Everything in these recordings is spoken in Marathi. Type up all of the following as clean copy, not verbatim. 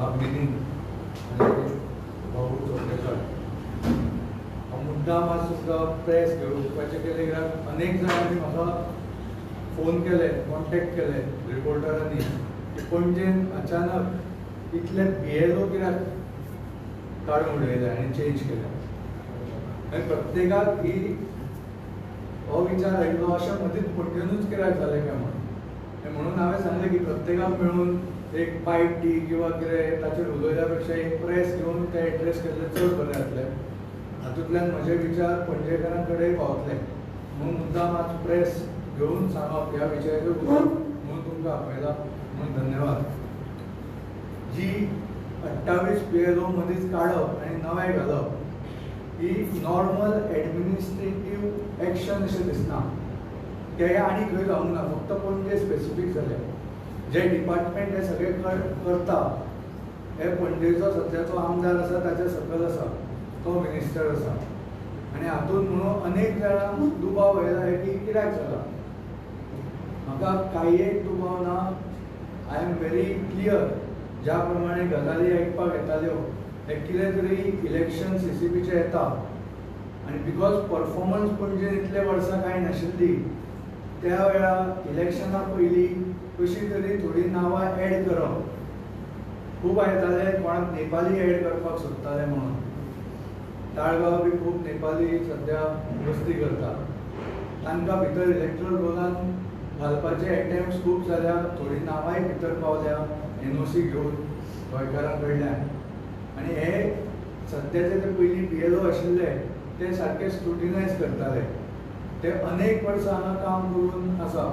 भागिनी आणि भाऊ चोडकेकर मुद्दाम आज सुद्धा प्रेस घेवपाचे केले कित्याक अनेक जाणांनी म्हाका फोन केले, कॉन्टॅक्ट केले रिपोर्टरांनी की पणजेन अचानक इतले BLO कित्याक काडून उडयले आनी चेंज केले. आनी प्रत्येकाक ही हो विचार आयिल्लो अशें मदींच पणजेनूच कित्याक जालें काय म्हणून हांवें सांगलें की प्रत्येकाक मेळून एक पायट टी किंवा कितें ताचेर उलोवल्या पेक्षा एक प्रेस घेवन ते एड्रेस केल्लें चड बरें जातलें. हातूंतल्यान म्हजे विचार पणजेकारां कडेन पावतले म्हणून मुद्दाम आज प्रेस घेवन सांगप ह्या विशयाचेर उलोवप म्हणून तुमकां आपयला म्हणून धन्यवाद. जी 28 BLO मदींच काडप आनी नवे घालप ही नॉर्मल एडमिनिस्ट्रेटीव एक्शन अशें दिसना. ते आनी खंय जावंक ना, फक्त पणजे स्पेसिफीक जाले. जे डिपार्टमेंट हे सगळे करता हे पणजेचो सद्याचो आमदार आसा ताचे सकयल आसा, तो मिनिस्टर आसा. आनी हातूंत म्हणून अनेक जाणांक दुबाव येयला की कित्याक जाला. म्हाका कांय एक दुबाव ना. आय एम व्हेरी क्लियर ज्या प्रमाणे गजाली आयकपाक येताल्यो हे कितें तरी इलेक्शन CCPचे येता आनी बिकॉज परफॉर्मन्स पणजेन इतले वर्सां कांय नाशिल्ली त्या वेळार इलेक्शना पयलीं कशी तरी थोडी नांवां एड करप. खूब आयताले कोणाक नेपाली एड करपाक सोदताले म्हणून. ताळगांव बी खूब नेपाली सद्या वस्ती करता. तांकां भितर इलेक्ट्रल रोलान घालपाचे एटेम्प्ट्स खूब जाल्या. थोडी नांवांय भितर पावल्या NOC घेवन गोंयकारां कडल्यान. आनी हे सद्याचे जे पयलीं BLO आशिल्ले ते सारके स्क्रुटिनायज करताले. ते अनेक वर्सां हांगा काम करून आसा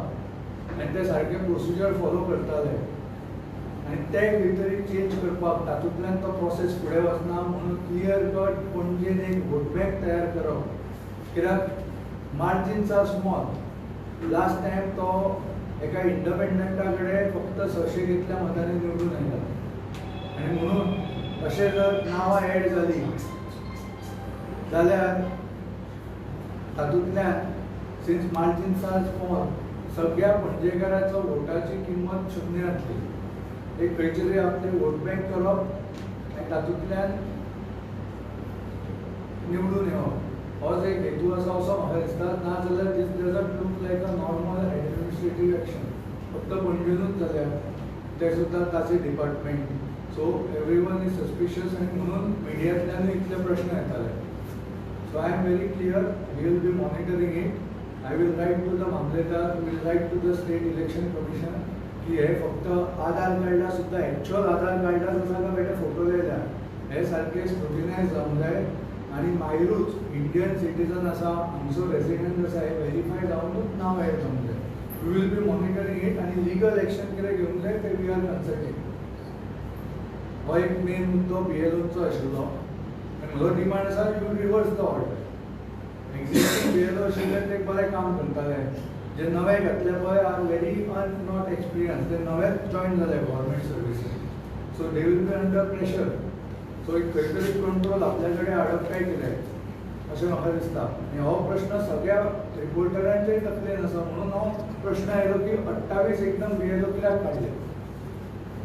आनी ते सारके प्रोसिजर फॉलो करताले. आनी ते भितर चेंज करपाक तातूंतल्यान तो प्रोसेस फुडें वचना म्हणून क्लियर कट पणजेन एक वोट बँक तयार करप. कित्याक margins are small. Last time तो एका इंडिपेंडंटा कडेन फक्त 600 कितल्या मतांनी निवडून आयला. आनी म्हणून अशें जर नांवां एड जालीं जाल्यार तातूंतल्यान सिन्स मार्जिन्स आर स्मॉल सगळ्या पणजेकारांचो वोटाची किंमत शुन्य जातली. एक खंयचे तरी आपले वोट बँक करप आनी तातूंतल्यान निवडून येवप हो जो एक हेतू आसा असो म्हाका दिसता. ना जाल्यार this doesn't look like a normal administrative action. फक्त पणजेनूच जाल्यार ते सुद्दां ताचे department. So everyone is suspicious आनी म्हणून मिडियांतल्यानूय इतले प्रश्न येताले. So I am very clear. We will be monitoring it. I will write to the Mamletar, we will write to the State Election Commission की हे फक्त आधार कार्डा सुद्धा एक्चुअल आधार कार्डा आसा का बेटा फोटो येयल्या हे सारके स्क्रुटिनायज जावंक जाय आनी मागीरूच इंडियन सिटीजन आसा हांगचो रेसिडेंट आसा हे व्हेरीफाय जावनूच नांव एड जावंक जाय. We will be monitoring it आनी लिगल एक्शन कितें घेवंक जाय ते वी आर कन्सल्टींग. हो एक मेन मुद्दो BLOचो आशिल्लो आनी म्हजो डिमांड आसा you reverse the order. Existing BLO आशिल्ले ते बरें काम करताले. जे नवे घातले पळय आर व्हेरी नॉट एक्सपिरियन्स. ते नवेच जॉयन जाले गव्हर्मेंट सर्विसीन. So they will be under pressure. So एक खंय तरी कंट्रोल आपल्या कडेन हाडप काय कितें अशें म्हाका दिसता. आनी हो प्रश्न सगळ्या रिपोर्टरांचेय तकलेन आसा म्हणून हो प्रश्न आयलो की 28 एकदम BLO कित्याक काडले.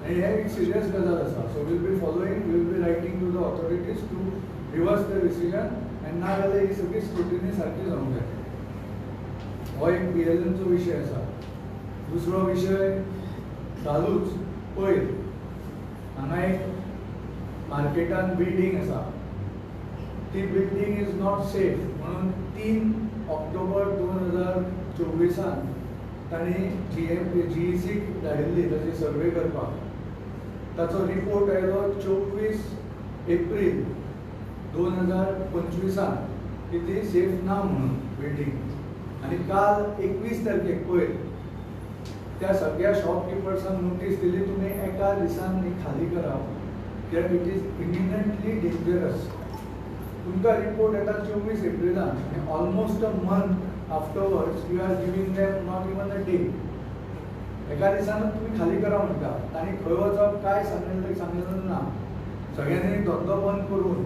आनी हे एक सिरियस गजाल आसा. So will be following. We will be writing to the authorities to reverse the decision. आनी ना जाल्यार ही सगळी स्क्रुटिनी सारकी जावंक जाय. हो एक BLOचो विशय आसा. दुसरो विशय चालूच पयर हांगा एक मार्केटान बिल्डींग आसा. ती बिल्डींग इज नॉट सेफ म्हणून 3 ऑक्टोबर 2024 तांणी GECक धाडिल्ली ताची सर्वे करपाक. ताचो रिपोर्ट आयलो 24 एप्रील 2025 की ती सेफ ना म्हणून बिल्डींग. आनी काल 21 तारखेक पयर त्या सगळ्या शॉपकिपर्सांक नोटीस दिली तुमी एका दिसान खाली करात कित्याक इट इज इमिनंटली डेंजरस. तुमकां रिपोर्ट येता 24 एप्रिलान आनी almost a month afterwards you are giving them not even a day. एका दिसानूच तुमी खाली करा म्हणटा. तांणी खंय वचप काय सांगलेलें ना. सगळ्यांनी धंदो बंद करून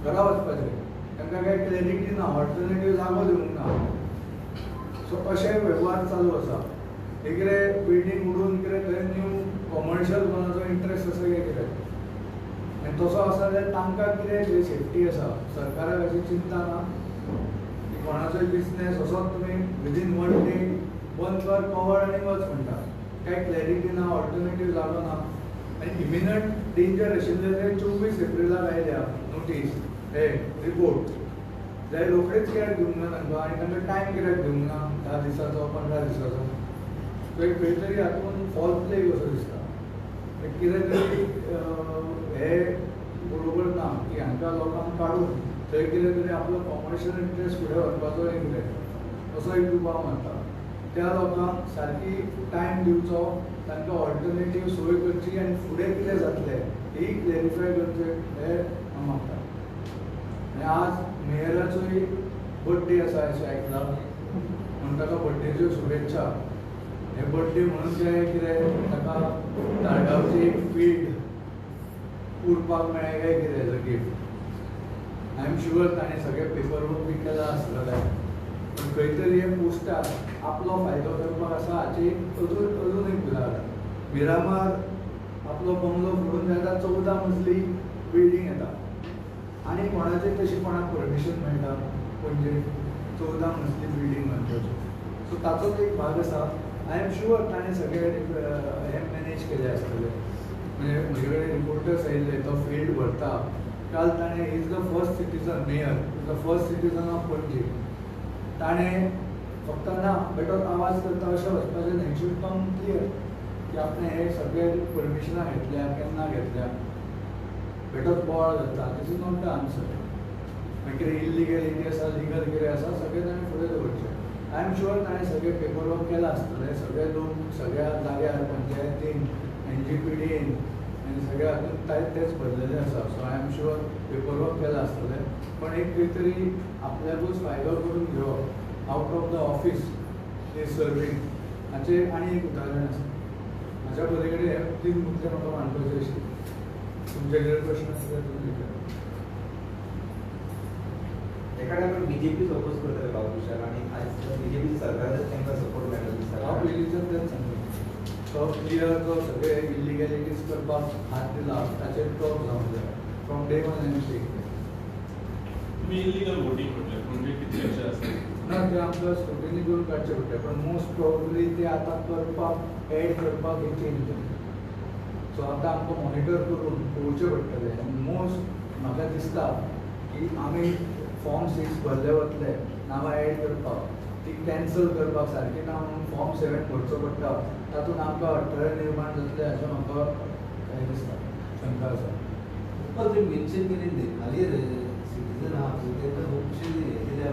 घरा वचपाचें. तांकां काय क्लॅरिटी ना, ऑल्टरनेटीव जागो दिवंक ना. सो अशे वेव्हार चालू आसा. हे कितें बिल्डींग उडून कितें थंय न्यू कमर्शियल कोणाचो इंट्रस्ट आसा काय कितें आनी तसो आसा जाल्यार तांकां कितें सेफ्टी आसा, सरकाराक अशी चिंता ना की कोणाचोय बिझनेस असोच तुमी विदीन 1 डे बंद कर, कवर आनी वच म्हणटा, कांय क्लॅरिटी ना, ऑल्टरनेटीव जालो ना. आनी इमिनंट डेंजर आशिल्ले ते 24 एप्रिलाक आयल्या नोटीस, हे रिपोर्ट, जाल्यार रोखडेच कित्याक दिवंक ना तांकां, आनी तांकां टायम कित्याक दिवंक ना 10 दिसाचो 15 दिसाचो. खंय तरी हातून फॉल प्ले कसो दिसता. कितें तरी हे बरोबर ना की हांकां लोकांक काडून थंय कितें तरी आपलो कॉमर्शियल इंट्रस्ट फुडें व्हरपाचो एक कितें असो एक दुबाव मारता. त्या लोकांक सारकी टायम दिवचो, तांकां ऑल्टरनेटीव सोय करची आनी फुडें कितें जातलें ही क्लॅरिफाय करचें हें हांव मागता. आनी आज मेयराचोय बर्थडे आसा अशें आयकलां, म्हणून ताका बर्थडेच्यो शुभेच्छा. हे बर्थडे म्हणून तें कितें ताका ताळगांवची एक फील्ड उरपाक मेळ्ळें काय कितें as a gift. I am sure ताणें सगळें पेपर वर्क बी केलां आसतलें, पण खंय तरी हे पोस्टाक आपलो फायदो करपाक आसा हाची अजून एक उदाहरण. मिरामार आपलो बंगलो फोडून येता, 14 मजली बिल्डींग येता, आनी कोणाचें तशी कोणाक परमिशन मेळटा पणजे 14 मजली बिल्डींग बांदपाची. सो ताचोच एक भाग आसा. आय एम शुअर ताणें सगळें हे मॅनेज केलें आसतलें. म्हणजे म्हजे कडेन रिपोर्टर्स आयिल्ले, तो फील्ड भरता. काल ताणें is the first citizen, mayor is the first citizen of पणजे. ताणें फक्त ना बेटोच आवाज करता अशें वचपाचें न्हय, शूड कम क्लियर की आपणें हे सगळे परमिशनां घेतल्या, केन्ना घेतल्या, बेटोच बोवाळ घालता. This is not the answer. मागीर कितें इल्लिगॅलिटी आसा, लिगल कितें आसा, सगळें ताणें फुडें दवरचें. आय एम शुअर ताणें सगळें पेपर वर्क केलां आसतलें, सगळे लोक सगळ्या जाग्यार पंचायतीन, NGPDन आनी सगळ्या हातून तेच भरलेलें आसा. So I am sure paper work केलां आसतलें. पण एक खंय तरी आपल्याकूच फायदो करून घेवप out of the office is serving हाचें आनी एक उदाहरण आसा. म्हाज्या बरे कडेन हे 3 मुद्दे म्हाका मांडपाचे आशिल्ले. तुमचे कडेन प्रश्न आसा जाल्यार तुमी विचारा. एखाद्याकडे बीजेपी सपोज करता बाबूशार आणि आज बीजेपी सरकारच त्यांना सपोर्ट मेळटा. हांव पयलींच्यान तेंच सांगता, तो क्लियर जो सगळे इल्लिगॅलिटीज करपाक हात दिला ताचेर टॉप जावंक जाय from day one. I am saying तुम्ही इल्लीगल वोटिंग म्हटलें म्हणजे कितले अशें आसा ना, ते आमकां स्क्रुटिनी करून काडचें पडटा. पण मोस्ट प्रोबेबली ते आतां करपाक एड करपाक हे चेंज जाता. सो आतां आमकां मॉनिटर करून पळोवचें पडटलें. मोस्ट म्हाका दिसता की आमी फॉर्म 6 भरले वतले नांवां एड करपाक, ती कॅन्सल करपाक सारकी ना म्हणून फॉर्म 7 भरचो पडटा. तातूंत आमकां अडथळे निर्माण जातले अशें म्हाका काय दिसता, शंका आसा. ते मेन्शन केलेली खाली सिटीजन आहा तांकां खुबशी हे दिल्या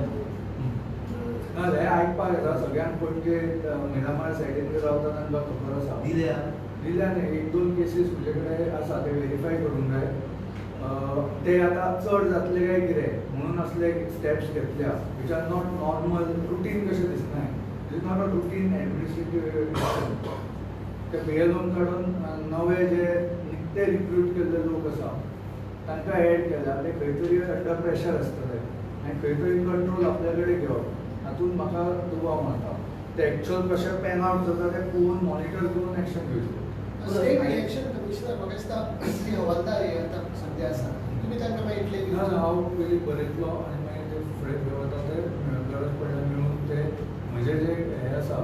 ना हे आयकपाक येता सगळ्यांक. पणजे मिरामार सायडीन रावता तांकां खबर आसा. दिल्या न्ही, 1-2 केसीस म्हजे कडेन आसा, ते व्हेरीफाय करूंक जाय. ते आतां चड जातले काय कितें म्हणून असले स्टेप्स घेतल्या which are not normal routine कशें दिसना. It is not a routine administrative. ते BLOन काडून नवे जे निकते रिक्रूट केल्ले लोक आसा तांकां एड केल्या. ते खंय तरी अंडर प्रेशर आसतले आनी खंय तरी कंट्रोल आपल्या कडेन घेवप, हातूंत म्हाका दुबाव मारता. ते एक्चुअल कशें पॅन आवट जाता तें पळोवन मॉनिटर करून एक्शन घेवचें. स्टेट इलेक्शन कमिशनर म्हाका दिसता श्री हवालदार हे आतां सद्या आसा, तुमी तांकां मेळटले. ना हांव पयलीं बरयतलो आनी मागीर ते फुडें घेवन वता ते गरज पडल्यार मेळून ते म्हजे जे हे आसा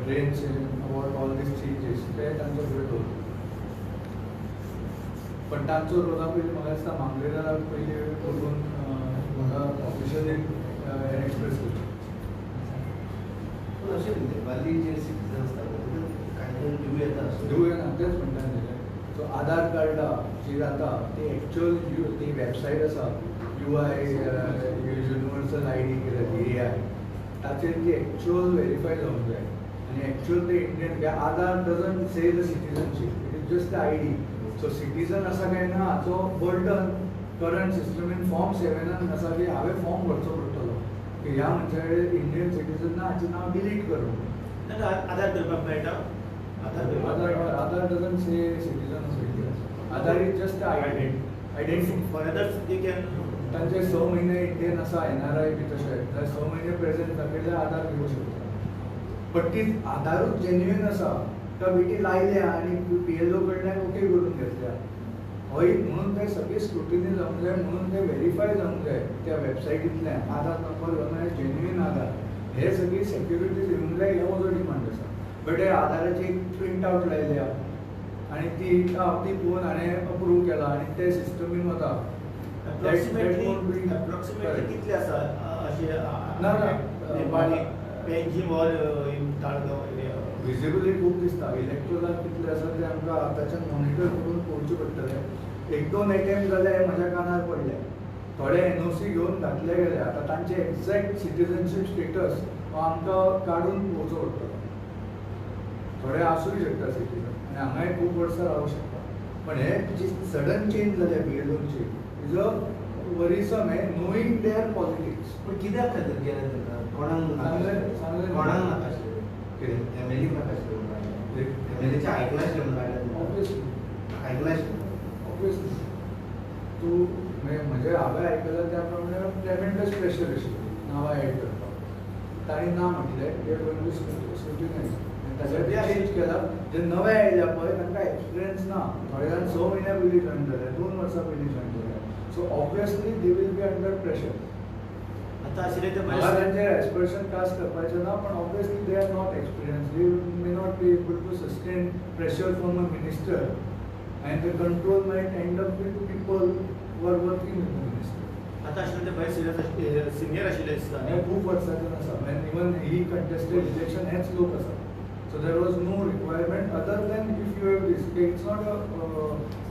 drains about all these changes ते तांचे फुडें दवरतलो. पण तांचो रोला पयलीं म्हाका दिसता मामलेदाराक पयलीं करून म्हाका ऑफिशियली एक्सप्रेस करचें. पण अशें नेपाली जे सिटीजन आसता कांय दिवं येता दिवं येना तेच म्हणटा न्ही. सो आधार कार्डा जी जाता ती एक्चुअल ती वेबसायट आसा UI युनिवर्सल ID कितें AI ताचेर ती एक्चुअल व्हेरीफाय जावंक जाय. आनी एक्चुअल ते Indian Aadhaar doesn't say the citizenship, it is just the ID. So citizen आसा काय ना हाचो बर्डन करंट सिस्टमीन फॉर्म 7 आसा की हांवें फॉर्म भरचो पडटलो की ह्या मनशा कडेन इंडियन सिटीजन ना हाचें नांव डिलीट करूं. आधार करपाक मेळटा. Aadhaar doesn't say citizen Aadhaar is just identity. For others they can तांचे 6 महिने इंडियन आसा NRI बी तशें जाल्यार 6 महिने प्रेझेंट दाखयल्यार आधार घेवंक शकता. बट ती आधारूच जेन्युइन आसा काय बेटी लायल्या आनी PLO कडल्यान ओके करून घेतल्या हय म्हणून ते सगळी स्क्रुटिनी जावंक जाय, म्हणून ते व्हेरीफाय जावंक जाय त्या वेबसायटींतल्यान आधार नंबर घेवन जेन्युइन आधार हे सगळी सेक्युरिटी दिवंक जाय, हो म्हजो डिमांड आसा. बट हे आधाराची एक प्रिंट आवट लायल्या आनी ती पळोवन हाणें अप्रूव केला आनी ते सिस्टमीन वता. अप्रॉक्सिमेटली कितले आसा अशे ना, ना. नेपाळी पेंजीम और ताळगांव एरिया? विजिबली खूब दिसता. इलेक्ट्रोलाक कितले आसा ते आमकां आतांच्यान मॉनिटर करून पळोवचें पडटलें. एक दोन अटेम्प्ट जाले म्हज्या कानार पडले. थोडे एनओसी घेवन घातले गेले. आतां तांचे एक्झॅक्ट सिटीजनशीप स्टेटस हो आमकां काडून पळोवचो पडटलो. थोडे आसूंय शकता सिटीजन आनी हांगाय खूब वर्सां रावूं शकता. पण हे जी सडन चेंज जाल्या BLOची इज अ वरिसम हे नोईंग देअर पॉलिटिक्स. पण कित्याक खातीर केलें तेन्ना? सांगलें कोणाक नाका आशिल्लें? कितें एमएलए नाका आशिल्लें? एमएलएचें आयकलां आशिल्लें म्हणून काडलें? ऑब्वियसली आयकलां आशिल्लें? ऑब्वियसली तूं म्हणजे हांवें आयकलां त्या प्रमाणे ट्रेमेंडस प्रेशर आशिल्लें नांवां एड करपाक. तांणी ना म्हटलें की स्क्रुटिनायज ताच्या चेंज केला. जे नवे आयल्या पळय तांकां एक्सपिरियन्स ना. थोडे जाण 6 म्हयन्या पयलीं जॉयन जाले, 2 वर्सां पयलीं जॉयन जाले. So obviously they will be under pressure. आतां आशिल्लें ते म्हाका तांचेर एस्पर्शन कास्ट करपाचें ना, पण obviously they are not experience. They may not be able to sustain pressure from a minister and the control might end up with people who are working with the minister. आतां आशिल्लें ते भायर सिनियर आशिल्ले दिसता हे खूप वर्सांच्यान आसा. when even he contested election हेच लोक आसा. So there was no requirement other than if you have this. It's not a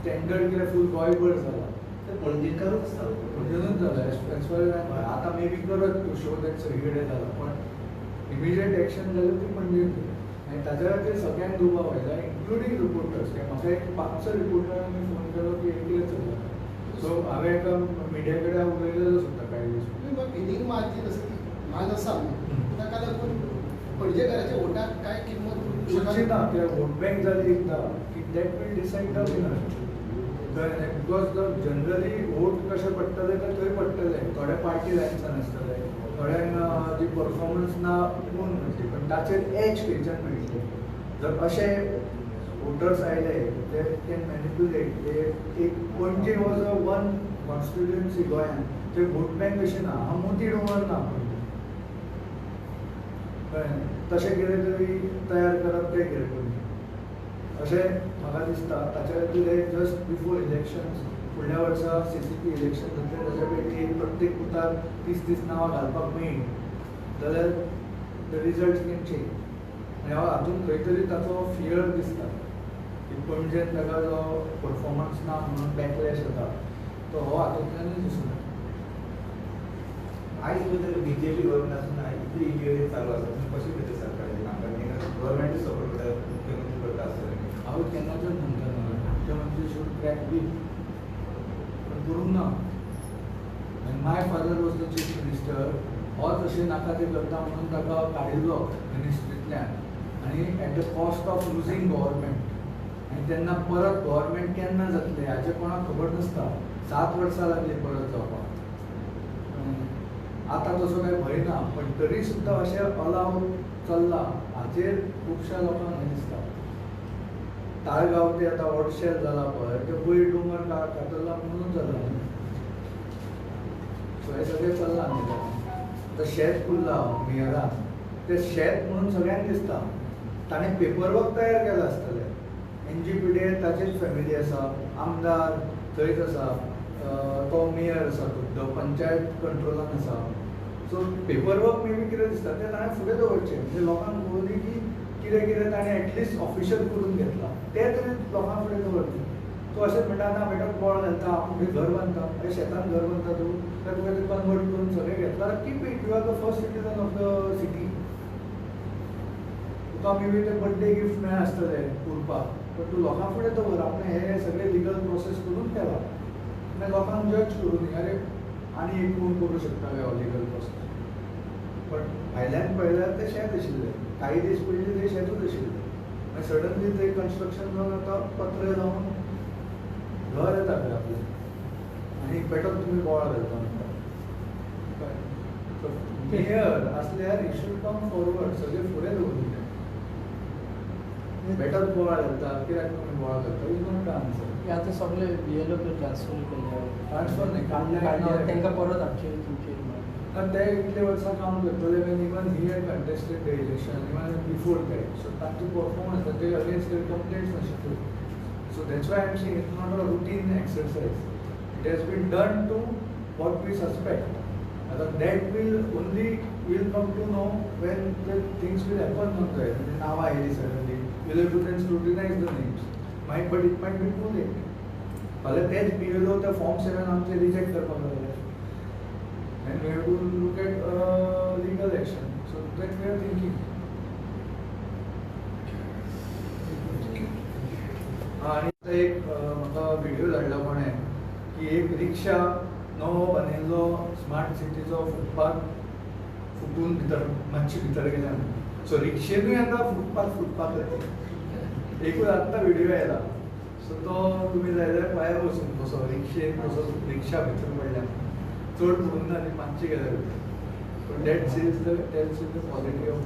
standard कितें फूल गोंयभर जाला. ते पणजेकारूच आसता. पणजेनूच जाला as far as आतां मे बी करत टू शो दॅट सगळीकडे जाला. पण इमिजिएट एक्शन जाल्यार ती पणजेन आनी ताच्या खातीर सगळ्यांक दुबाव आयला इन्क्लुडींग रिपोर्टर्स. म्हाका एक 500 रिपोर्टरांनी फोन केलो की हे कितें चल्लां. सो हांवें एका मिडिया कडेन उलयलेलो सुद्दां कांय दीस. हिंदीन मार्जिन जसं की मान आसा ताका लागून पणजेकाराच्या वोटाक काय किंमत उरची ना. ते वोट बँक जाली एकदां की that will decide the winner. Because the generally vote कशें पडटले ते थंय पडटले. थोडे पार्टी लायन्सान आसतले, थोड्यांक जी परफॉर्मन्स ना कोण मेळटली, पण ताचेर एज खंयच्यान मेळटले. जर अशे वोटर्स आयले ते कॅन मॅनिप्युलेट. ते एक पणजे वॉज अ वन कॉन्स्टिट्युएन्सी गोंयान. ते वोट बँक अशी ना. हांव मोती डोंगर ना कळ्ळें. तशें कितें तरी तयार करप तें कितें पणजे अशें म्हाका दिसता. ताच्या खातीर हे जस्ट बिफोर इलेक्शन्स फुडल्या वर्सा CCP इलेक्शन जातलें ताच्या पयलीं प्रत्येक बुथार 30 नांवां घालपाक मेळ्ळीं जाल्यार द रिजल्ट कॅन चेंज. आनी हातूंत खंय तरी ताचो फियर दिसता की पणजेन ताका जो परफॉर्मन्स ना म्हणून बॅकलॅश जाता तो हो हातूंतल्यानूच दिसून येता. आयज भितर BJP गव्हर्मेंट आसून इतली इंजिनियरींग चालू आसा. तुमी कशें भितर सरकाराचें काम करता? गव्हर्मेंटूच सपोर्ट करता, मुख्यमंत्री करता आसतले. हांव केन्नाच्याच म्हणटा ना मुख्यमंत्री शूड क्रॅक बील, पण करूंक ना. My father was the chief minister. होच अशें नाका तें करता म्हणून ताका काडिल्लो मिनिस्ट्रींतल्यान आनी at the cost of losing government. आनी तेन्ना परत गव्हर्मेंट केन्ना जातलें हाचें कोणाक खबर नासता. 7 वर्सां लागली परत जावपाक. आतां तसो काय भंय ना, पण तरी सुद्दां अशें अलाव चल्लां हाचेर खुबश्या लोकांक हें दिसता. ताळगांव ते आतां वॉटशेल जाला पळय ते वयर डोंगर कातरला म्हणून जाला. सो हें सगळें चल्लां न्ही. आतां शेत उरलां मेयरान तें शेत म्हणून सगळ्यांक दिसता. ताणें पेपर वर्क तयार केला आसतलें. NGPDL ताचीच फॅमिली आसा, आमदार थंयच आसा, तो मेयर आसा, तो पंचायत कंट्रोलान आसा. So paper work may be कितें दिसता तें ताणें फुडें दवरचें. म्हणजे लोकांक कळुनी की कितें कितें ताणें एटलिस्ट ऑफिशियल करून घेतलां तें तरी लोकां फुडें दवरचें. तूं अशेंच म्हणटा ना बेटा बॉल घालता आपूण घर बांदता. अरे शेतान घर बांदता तूं काय तुवें तें कन्वर्ट करून सगळें घेतलां keep it. You are the first citizen of the city. तुका मे बी तें बर्थडे गिफ्ट मेळ्ळें आसतलें उरपाक, पण तूं लोकां फुडें दवर. आपणें हे सगळें लिगल प्रोसेस करून केला आनी लोकांक जज करून अरे आनी एक कोण करूं शकता काय हो लिगल प्रोसेस. पण भायल्यान पळयल्यार तें शेत आशिल्लें. काही दीस पयलीं तें शेतूच आशिल्लें. आनी सडनली तें कन्स्ट्रक्शन जावन आतां पत्रे जावन घर येता खंय आपलें आनी पेटोन तुमी बोवाळ घालता म्हणटा. मेयर आसल्यार ही शूड कम फॉरवर्ड. सगळें फुडें दवरूंक जाय. बेटर बोवाळ घालता कित्याक तुमी बोवाळ घालता इज नॉट द आन्सर. की आतां सगळे BLO ट्रान्सफर केले ट्रान्सफर न्ही, काडले. तांकां परत हाडचे तुमचे And they इतले वर्सां काम करतले when even he had contested the election, even before that. So तांची performance, तांचे against their complaints नाशिल्ल्यो. So that's why I'm saying it's not a routine exercise. It has been done to what we suspect. And that will come to know when the things will happen on there. Now I suddenly we'll have to then scrutinize the names. But it might be too late. फाल्यां तेच BLO त्या Form 7 आमचे reject करपाक लागले. And we have to look at legal action. So that we are thinking. आणि एक म्हाका व्हिडिओ धाडला कोणे की एक रिक्षा नवो बांदिल्लो स्मार्ट सिटीचो फुटपाथ फुटून भितर मातशी भितर गेल्या. सो रिक्षेनूय आतां फुटपाथ येता. एकूच आत्तां व्हिडिओ येयला. सो तो तुमी जाय जाल्यार भायर वचून कसो रिक्षेन कसो रिक्षा भितर पडल्या. चड पडून ना आनी मातशें गेल्या भितर. So that sells the quality of